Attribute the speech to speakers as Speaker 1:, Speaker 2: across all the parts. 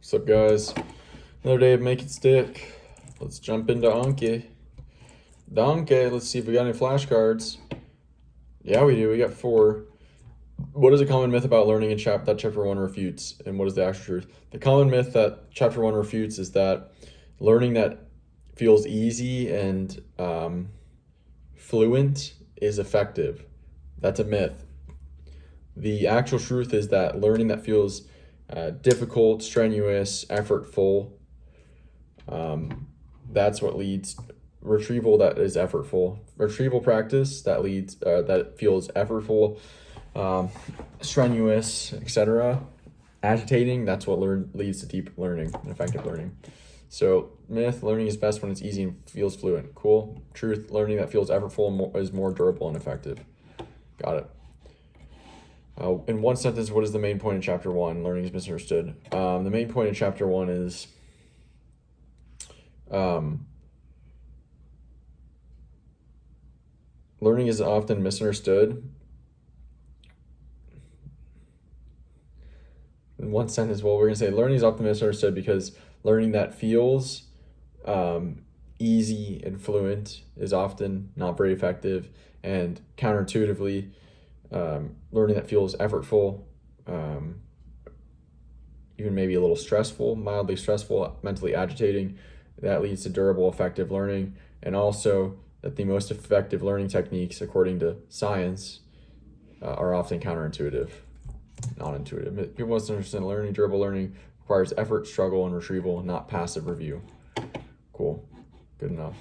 Speaker 1: What's up, guys? Another day of Make It Stick. Let's jump into Anki. Donkey, let's see if we got any flashcards. Yeah, we do. We got 4. What is a common myth about learning that chapter 1 refutes, and what is the actual truth? The common myth that chapter 1 refutes is that learning that feels easy and fluent is effective. That's a myth. The actual truth is that learning that feels difficult, strenuous, effortful, that's what leads retrieval that is effortful. Retrieval practice that leads that feels effortful, strenuous, etc. Agitating, that's what leads to deep learning and effective learning. So myth, learning is best when it's easy and feels fluent. Cool. Truth, learning that feels effortful is more durable and effective. Got it. In one sentence, what is the main point in chapter 1? Learning is misunderstood. The main point in chapter 1 is learning is often misunderstood. In one sentence, well, we're going to say learning is often misunderstood because learning that feels easy and fluent is often not very effective, and counterintuitively, learning that feels effortful, even maybe a little stressful, mildly stressful, mentally agitating, that leads to durable, effective learning. And also that the most effective learning techniques, according to science, are often counterintuitive, non-intuitive. People must understand learning, durable learning requires effort, struggle, and retrieval, not passive review. Cool, good enough.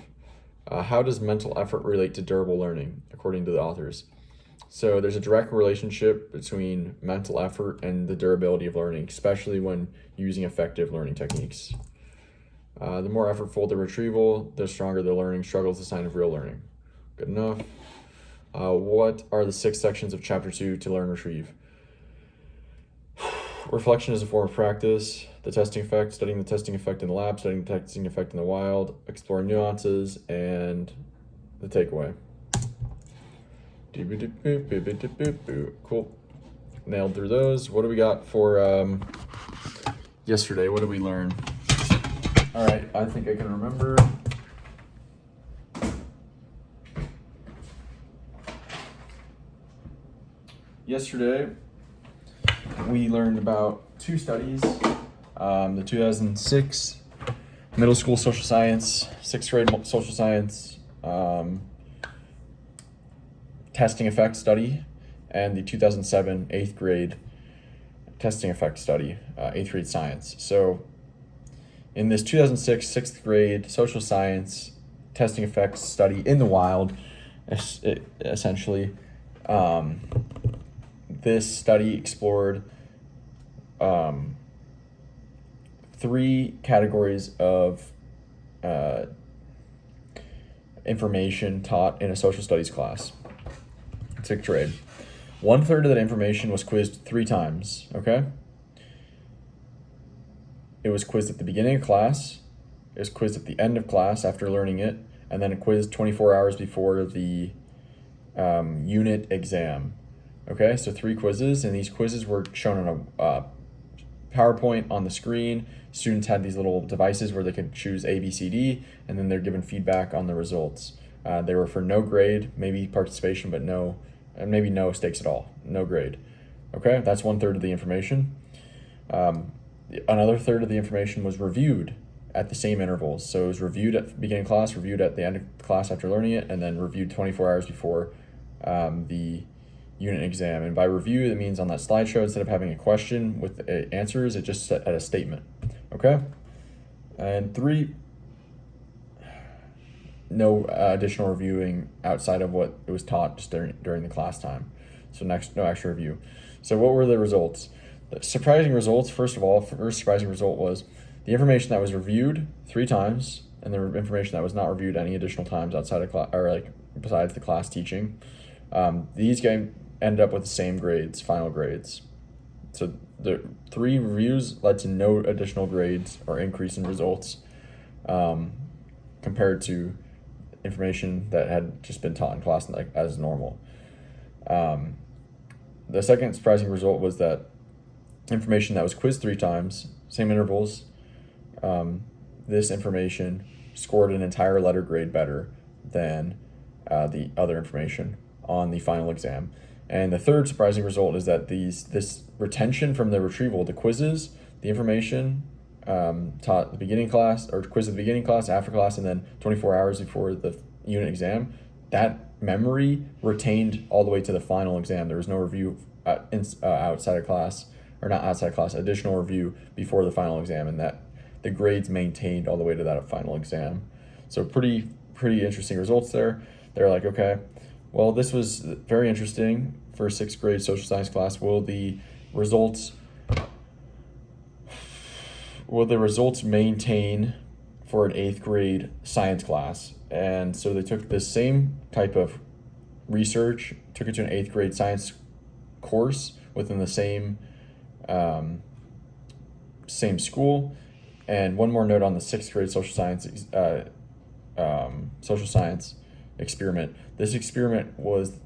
Speaker 1: How does mental effort relate to durable learning, according to the authors? So there's a direct relationship between mental effort and the durability of learning, especially when using effective learning techniques. The more effortful the retrieval, the stronger the learning. Struggle is a sign of real learning. Good enough. What are the 6 sections of chapter 2 to learn retrieve? Reflection is a form of practice. The testing effect, studying the testing effect in the lab, studying the testing effect in the wild, exploring nuances, and the takeaway. Cool. Nailed through those. What do we got for yesterday? What did we learn? All right, I think I can remember. Yesterday, we learned about 2 studies. The 2006 middle school social science, 6th grade social science testing effect study, and the 2007 8th grade testing effect study, 8th grade science. So in this 2006 6th grade social science testing effects study in the wild, essentially, this study explored 3 categories of information taught in a social studies class, 6th grade. 1/3 of that information was quizzed 3 times, okay? It was quizzed at the beginning of class, it was quizzed at the end of class after learning it, and then quizzed 24 hours before the unit exam. Okay, so 3 quizzes, and these quizzes were shown on a PowerPoint on the screen. Students had these little devices where they could choose A, B, C, D, and then they're given feedback on the results. They were for no grade, maybe participation, but no, and maybe no stakes at all, no grade. Okay, that's 1/3 of the information. Another 1/3 of the information was reviewed at the same intervals. So it was reviewed at the beginning of class, reviewed at the end of class after learning it, and then reviewed 24 hours before the unit exam. And by review, that means on that slideshow, instead of having a question with answers, it just had a statement. Okay? And 3, no additional reviewing outside of what it was taught just during the class time. So no extra review. So what were the results? The surprising results, first of all, first surprising result was the information that was reviewed 3 times and the information that was not reviewed any additional times outside of class, or besides the class teaching. These guys ended up with the same grades, final grades. So the 3 reviews led to no additional grades or increase in results compared to information that had just been taught in class as normal. The second surprising result was that information that was quizzed 3 times, same intervals, this information scored an entire letter grade better than the other information on the final exam. And the third surprising result is that this retention from the retrieval, the quizzes, the information taught the beginning class, or quiz at the beginning class, after class, and then 24 hours before the unit exam, that memory retained all the way to the final exam. There was no review outside of class, or not outside of class, additional review before the final exam, and that the grades maintained all the way to that final exam. So pretty interesting results there. They're like, okay, well, this was very interesting for a 6th grade social science class. Will the results maintain for an 8th grade science class? And so they took this same type of research, took it to an 8th grade science course within the same school. And one more note on the 6th grade social science experiment. This experiment was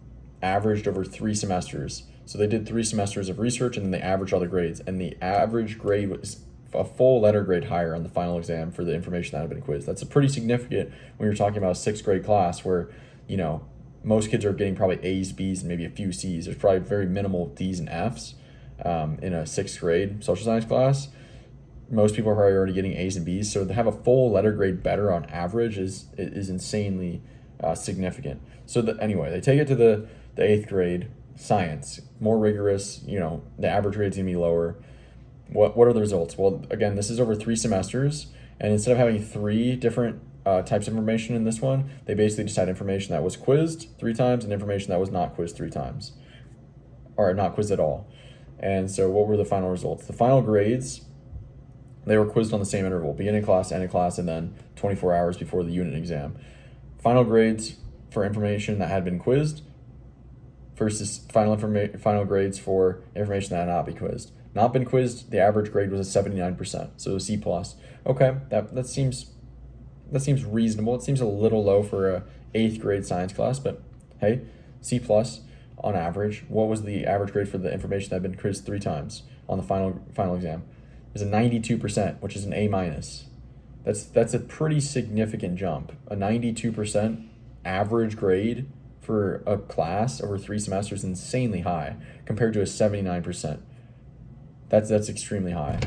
Speaker 1: averaged over 3 semesters. So they did 3 semesters of research, and then they averaged all the grades. And the average grade was a full letter grade higher on the final exam for the information that had been quizzed. That's a pretty significant when you're talking about a 6th grade class where, most kids are getting probably A's, B's, and maybe a few C's. There's probably very minimal D's and F's in a 6th grade social science class. Most people are probably already getting A's and B's. So to have a full letter grade better on average is insanely significant. So anyway, they take it to the 8th grade science, more rigorous. The average grade's gonna be lower. What are the results? Well, again, this is over 3 semesters, and instead of having 3 different types of information in this one, they basically just had information that was quizzed 3 times and information that was not quizzed 3 times, or not quizzed at all. And so what were the final results? The final grades, they were quizzed on the same interval, beginning class, end of class, and then 24 hours before the unit exam. Final grades for information that had been quizzed versus final grades for information that had not been quizzed. Not been quizzed, the average grade was a 79%, so a C+. Okay, that seems reasonable. It seems a little low for a 8th grade science class, but hey, C+ on average. What was the average grade for the information that had been quizzed 3 times on the final exam? Is a 92%, which is an A-. That's a pretty significant jump. A 92% average grade for a class over 3 semesters is insanely high compared to a 79%. That's extremely high.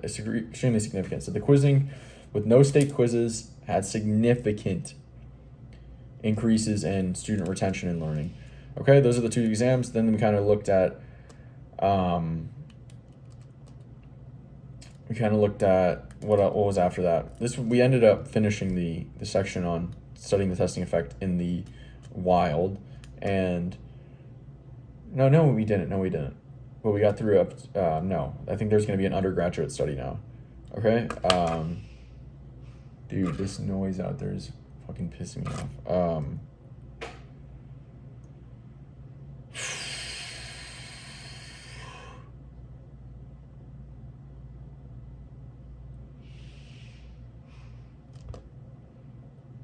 Speaker 1: It's extremely significant. So the quizzing with no state quizzes had significant increases in student retention and learning. Okay, those are the 2 exams. Then we kind of looked at what was after that. We ended up finishing the section on studying the testing effect in the wild, and no, we didn't. But we got through no. I think there's going to be an undergraduate study now. Okay. Dude, this noise out there is fucking pissing me off.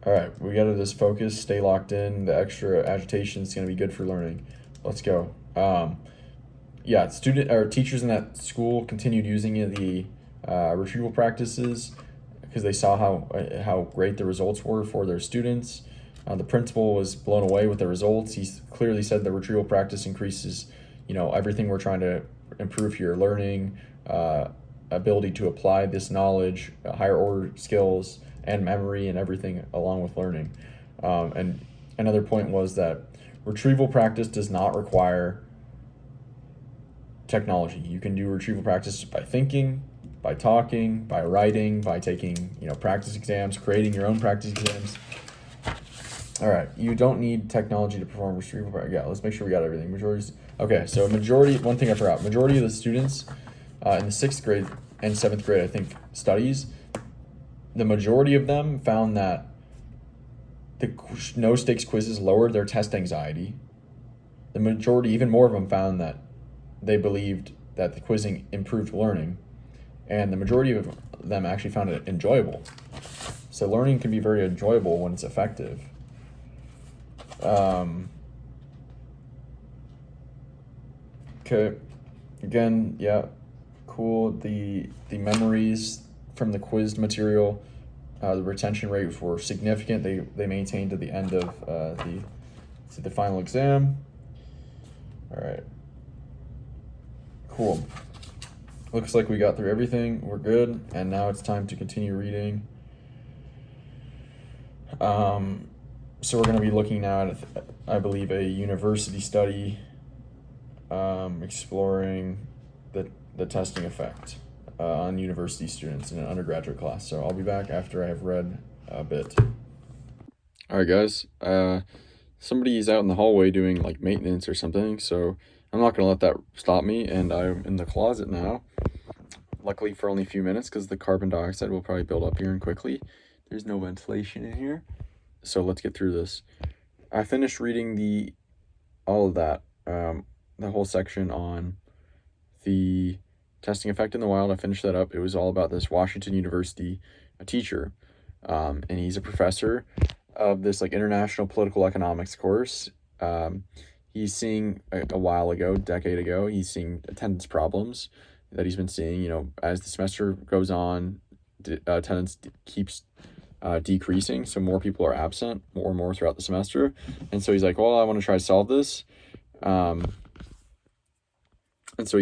Speaker 1: All right, we got to just focus, stay locked in. The extra agitation is going to be good for learning. Let's go. Teachers in that school continued using the retrieval practices because they saw how great the results were for their students. The principal was blown away with the results. He clearly said the retrieval practice increases, everything we're trying to improve here: learning, ability to apply this knowledge, higher order skills, and memory, and everything along with learning. And another point was that retrieval practice does not require technology. You can do retrieval practice by thinking, by talking, by writing, by taking, practice exams, creating your own practice exams. All right, you don't need technology to perform retrieval practice. Yeah, let's make sure we got everything. One thing I forgot, majority of the students in the 6th grade and 7th grade, I think, studies, the majority of them found that the no-stakes quizzes lowered their test anxiety. The majority, even more of them, found that they believed that the quizzing improved learning, and the majority of them actually found it enjoyable. So learning can be very enjoyable when it's effective. Okay, again, yeah, Cool. The memories from the quizzed material, the retention rates were significant. They maintained to the end of the final exam. All right. Cool. Looks like we got through everything. We're good. And now it's time to continue reading. So we're going to be looking now at, I believe, a university study exploring the testing effect on university students in an undergraduate class. So I'll be back after I have read a bit. All right, guys. Somebody's out in the hallway doing like maintenance or something, so I'm not going to let that stop me, and I'm in the closet now. Luckily for only a few minutes, because the carbon dioxide will probably build up here and quickly. There's no ventilation in here. So let's get through this. I finished reading all of that, the whole section on the testing effect in the wild. I finished that up. It was all about this Washington University teacher, and he's a professor of this like international political economics course. He's seeing a while ago, decade ago, he's seeing attendance problems that he's been seeing. You know, as the semester goes on, attendance keeps decreasing, so more people are absent more and more throughout the semester. And so he's like, well, I want to try to solve this. And so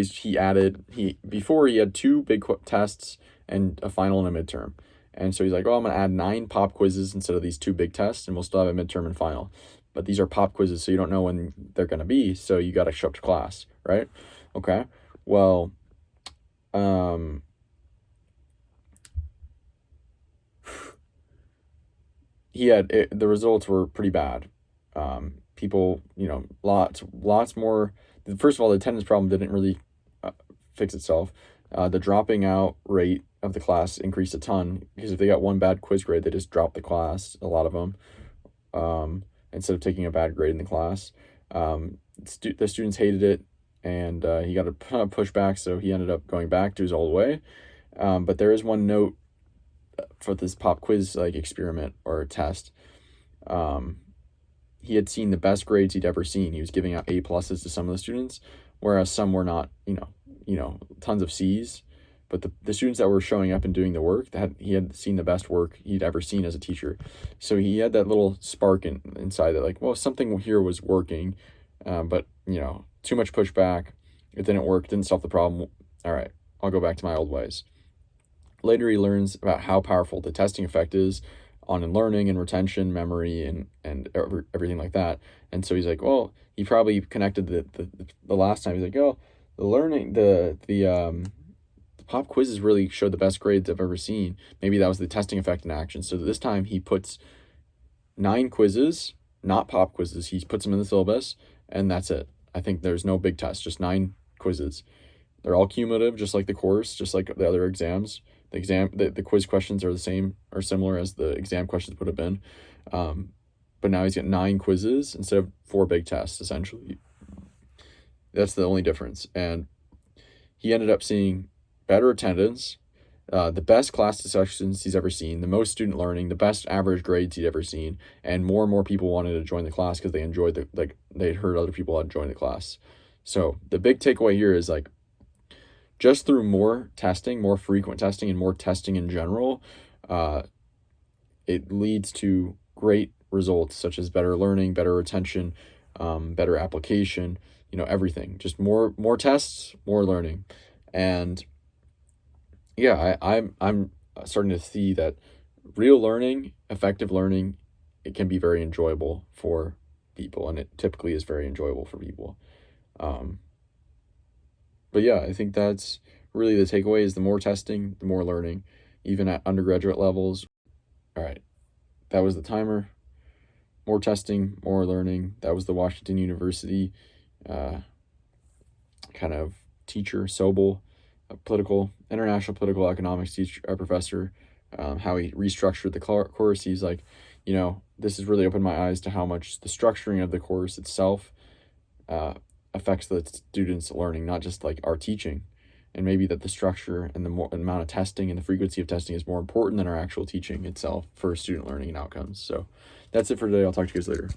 Speaker 1: before he had two big tests and a final and a midterm. And so he's like, oh, I'm going to add 9 pop quizzes instead of these 2 big tests, and we'll still have a midterm and final. But these are pop quizzes, so you don't know when they're going to be, so you got to show up to class, right? Okay. Well, the results were pretty bad. People, lots more. First of all, the attendance problem didn't really fix itself. The dropping out rate of the class increased a ton, because if they got one bad quiz grade, they just dropped the class, a lot of them, instead of taking a bad grade in the class. The students hated it, and he got a ton of pushback, so he ended up going back to his old way. But there is one note for this pop quiz like experiment or test. He had seen the best grades he'd ever seen. He was giving out A+ to some of the students, whereas some were not, tons of C's. But the students that were showing up and doing the work, he had seen the best work he'd ever seen as a teacher. So he had that little spark inside that, like, well, something here was working, but, too much pushback. It didn't work, didn't solve the problem. All right, I'll go back to my old ways. Later, he learns about how powerful the testing effect is on learning and retention, memory, and everything like that. And so he's like, well, he probably connected the last time. He's like, oh, the learning, the pop quizzes really showed the best grades I've ever seen. Maybe that was the testing effect in action. So this time he puts 9 quizzes, not pop quizzes. He puts them in the syllabus, and that's it. I think there's no big test, just 9 quizzes. They're all cumulative, just like the course, just like the other exams. The quiz questions are the same or similar as the exam questions would have been. But now he's got 9 quizzes instead of 4 big tests, essentially. That's the only difference. And he ended up seeing better attendance, the best class discussions he's ever seen, the most student learning, the best average grades he'd ever seen, and more people wanted to join the class because they enjoyed they'd heard other people had joined the class. So the big takeaway here is like, just through more testing, more frequent testing, and more testing in general, it leads to great results such as better learning, better retention, better application, everything. Just more tests, more learning. And yeah, I'm starting to see that real learning, effective learning, it can be very enjoyable for people, and it typically is very enjoyable for people. But yeah, I think that's really the takeaway, is the more testing, the more learning, even at undergraduate levels. All right, that was the timer. More testing, more learning. That was the Washington University kind of teacher, Sobel, international political economics teacher, professor, how he restructured the course. He's like, this has really opened my eyes to how much the structuring of the course itself affects the students' learning, not just like our teaching. And maybe that the structure and the amount of testing and the frequency of testing is more important than our actual teaching itself for student learning and outcomes. So that's it for today. I'll talk to you guys later.